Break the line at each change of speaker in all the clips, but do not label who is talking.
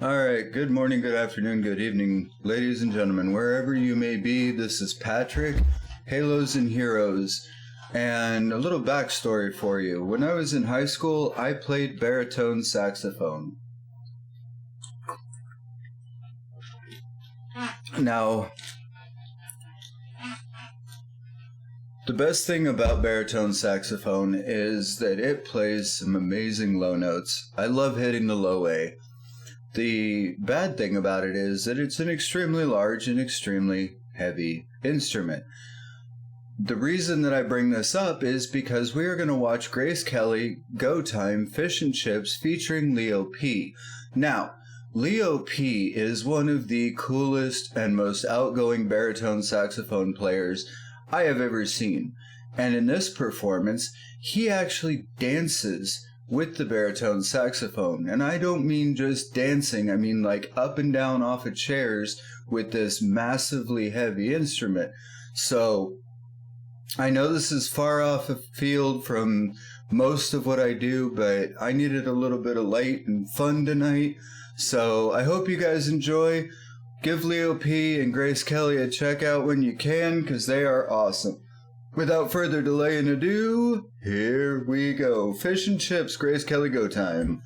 All right, good morning, good afternoon, good evening, ladies and gentlemen, wherever you may be. This is Patrick, Halos and Heroes, and a little backstory for you. When I was in high school, I played baritone saxophone. Now, the best thing about baritone saxophone is that it plays some amazing low notes. I love hitting the low A. The bad thing about it is that it's an extremely large and extremely heavy instrument. The reason that I bring this up is because we are going to watch Grace Kelly Go Time Fish and Chips featuring Leo P. Now, Leo P is one of the coolest and most outgoing baritone saxophone players I have ever seen. And in this performance, he actually dances with the baritone saxophone. And I don't mean just dancing, I mean like up and down off of chairs with this massively heavy instrument. So I know this is far off field from most of what I do, but I needed a little bit of light and fun tonight. So I hope you guys enjoy. Give Leo P and Grace Kelly a check out when you can, because they are awesome. Without further delay and ado, here we go. Fish and Chips, Grace Kelly Go Time.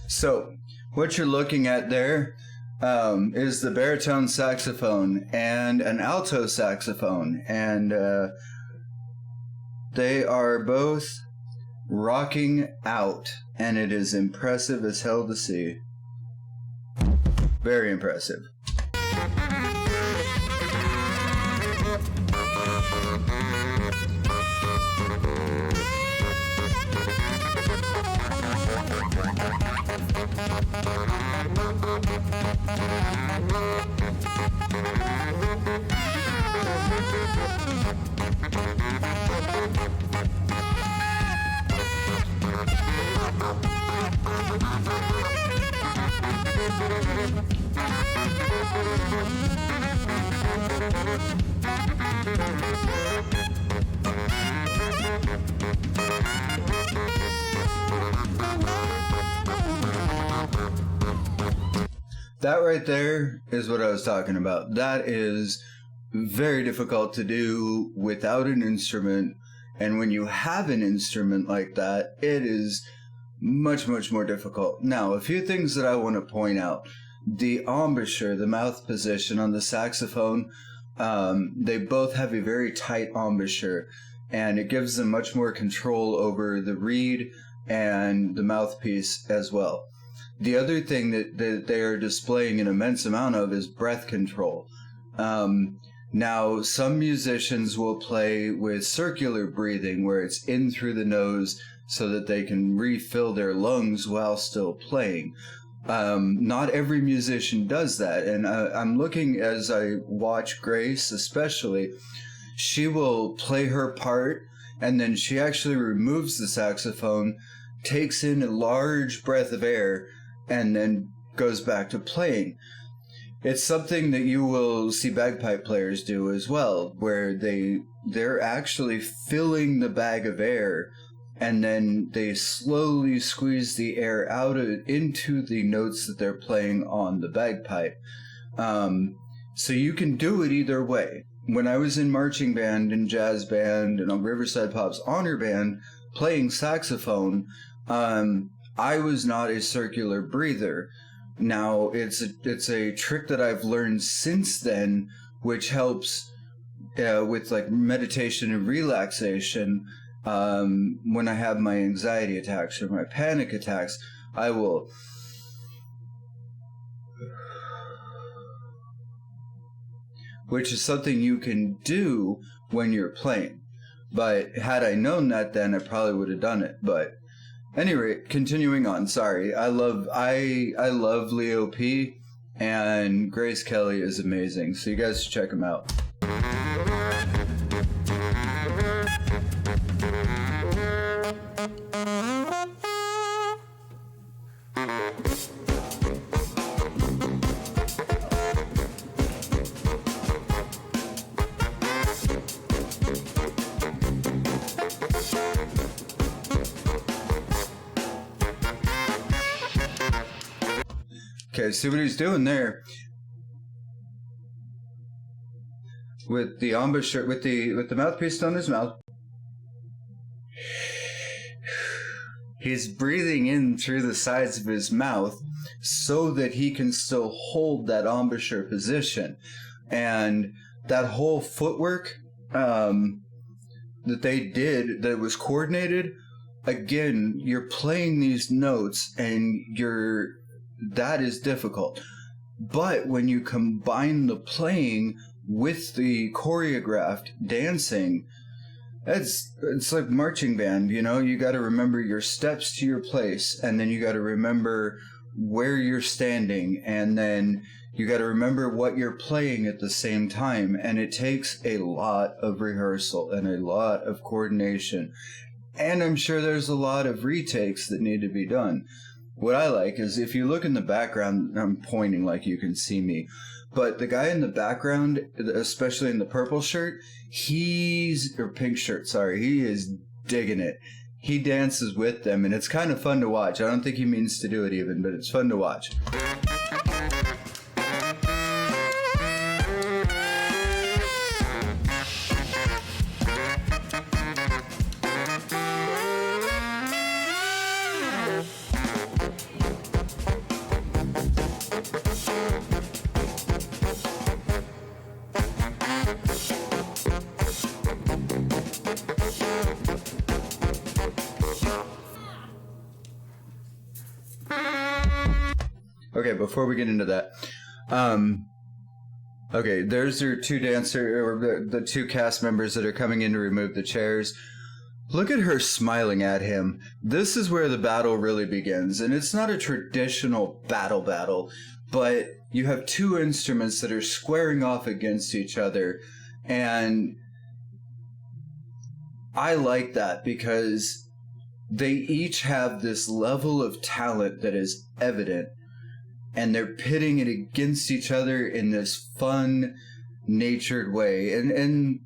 So, what you're looking at there is the baritone saxophone and an alto saxophone, and they are both rocking out, and it is impressive as hell to see. Very impressive. That right there is what I was talking about. That is very difficult to do without an instrument. And when you have an instrument like that, it is much, much more difficult. Now, a few things that I want to point out. The embouchure, the mouth position on the saxophone, they both have a very tight embouchure, and it gives them much more control over the reed and the mouthpiece as well. The other thing that they are displaying an immense amount of is breath control. Now, some musicians will play with circular breathing, where it's in through the nose so that they can refill their lungs while still playing. Not every musician does that, and I'm looking as I watch Grace especially, she will play her part, and then she actually removes the saxophone, takes in a large breath of air, and then goes back to playing. It's something that you will see bagpipe players do as well, where they're actually filling the bag of air, and then they slowly squeeze the air out into the notes that they're playing on the bagpipe. So you can do it either way. When I was in marching band and jazz band and on Riverside Pop's honor band playing saxophone, I was not a circular breather. Now, it's a trick that I've learned since then, which helps with like meditation and relaxation. When I have my anxiety attacks or my panic attacks, I will which is something you can do when you're playing. But had I known that then, I probably would have done it. But anyway, continuing on. Sorry, I love Leo P, and Grace Kelly is amazing. So you guys should check them out. Okay, see what he's doing there with the embouchure, with the mouthpiece on his mouth. He's breathing in through the sides of his mouth so that he can still hold that embouchure position, and that whole footwork that they did, that was coordinated. Again, you're playing these notes, and that is difficult. But when you combine the playing with the choreographed dancing, it's like marching band, you know? You got to remember your steps to your place, and then you got to remember where you're standing, and then you got to remember what you're playing at the same time. And it takes a lot of rehearsal and a lot of coordination. And I'm sure there's a lot of retakes that need to be done. What I like is, if you look in the background, I'm pointing like you can see me, but the guy in the background, especially in the purple shirt, or pink shirt, sorry, he is digging it. He dances with them, and it's kind of fun to watch. I don't think he means to do it even, but it's fun to watch. Okay, before we get into that, okay, there's your two the two cast members that are coming in to remove the chairs. Look at her smiling at him. This is where the battle really begins, and it's not a traditional battle, but you have two instruments that are squaring off against each other, and I like that because they each have this level of talent that is evident, and they're pitting it against each other in this fun, natured way. And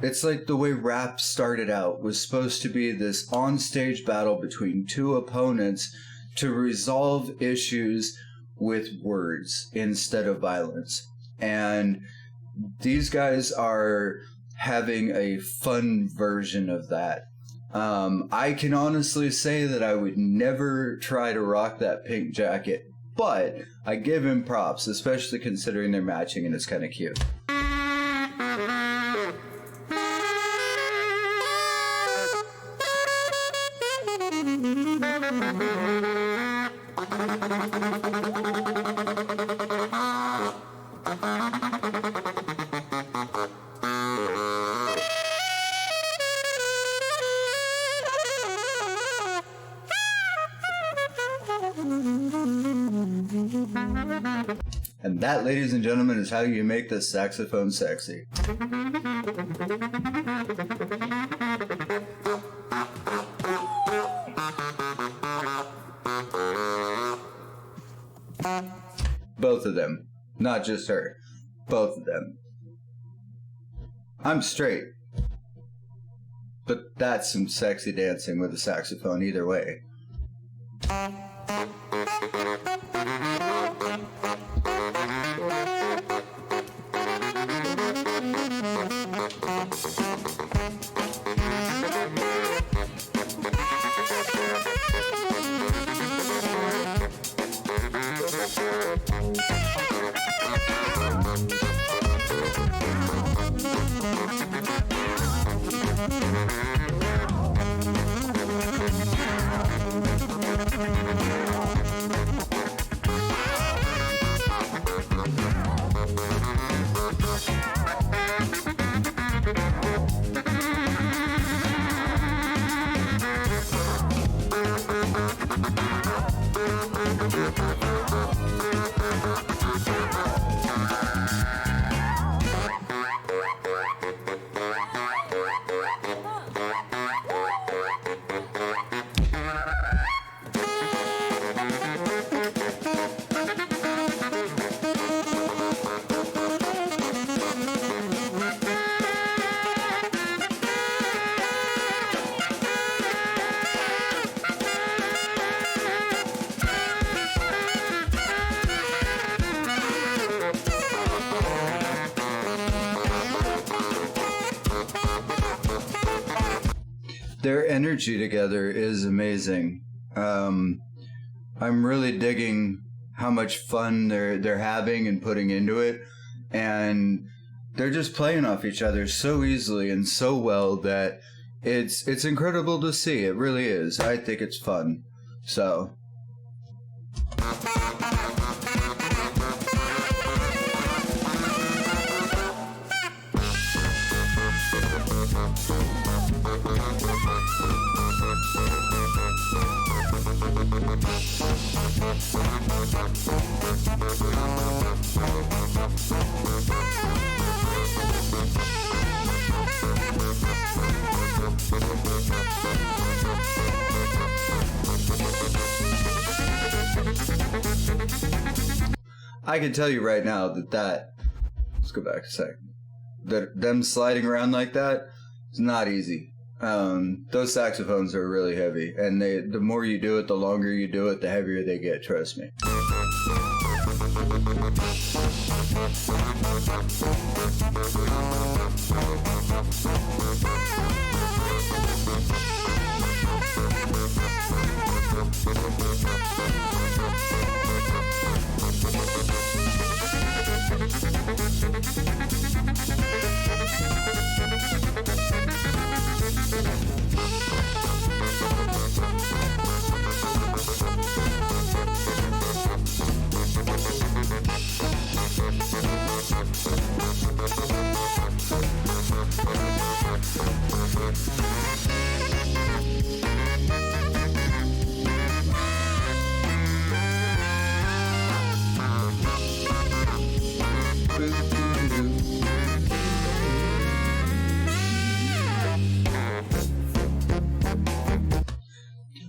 it's like the way rap started out, was supposed to be this on-stage battle between two opponents to resolve issues with words instead of violence. And these guys are having a fun version of that. I can honestly say that I would never try to rock that pink jacket, but I give him props, especially considering they're matching, and it's kind of cute. And that, ladies and gentlemen, is how you make the saxophone sexy. Both of them. Not just her. Both of them. I'm straight. But that's some sexy dancing with a saxophone either way. Their energy together is amazing. I'm really digging how much fun they're having and putting into it, and they're just playing off each other so easily and so well that it's incredible to see. It really is. I think it's fun. So. I can tell you right now that let's go back a sec. That them sliding around like that is not easy. Those saxophones are really heavy, and the more you do it, the longer you do it, the heavier they get. Trust me.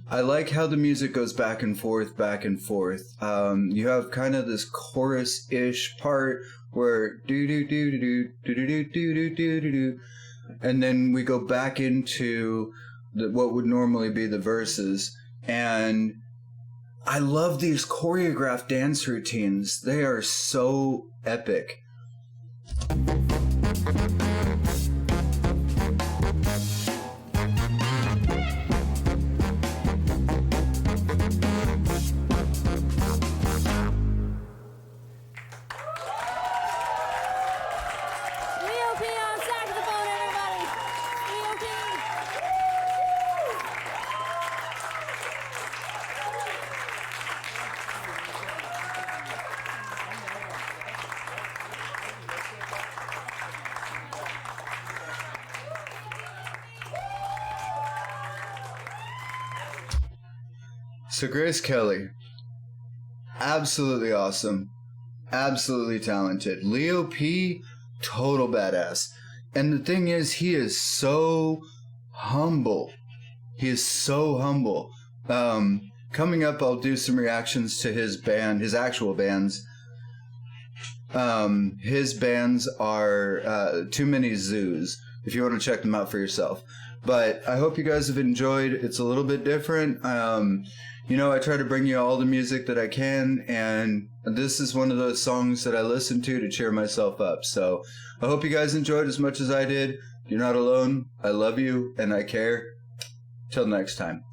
I like how the music goes back and forth, back and forth. You have kind of this chorus-ish part where do-do-do-do-do-do-do-do-do-do-do, and then we go back into what would normally be the verses. And I love these choreographed dance routines. They are so epic. So Grace Kelly, absolutely awesome, absolutely talented. Leo P, total badass. And the thing is, he is so humble. He is so humble. Coming up, I'll do some reactions to his band, his actual bands. His bands are Too Many Zoos, if you want to check them out for yourself. But I hope you guys have enjoyed. It's a little bit different. You know, I try to bring you all the music that I can, and this is one of those songs that I listen to cheer myself up. So I hope you guys enjoyed as much as I did. You're not alone. I love you, and I care. Till next time.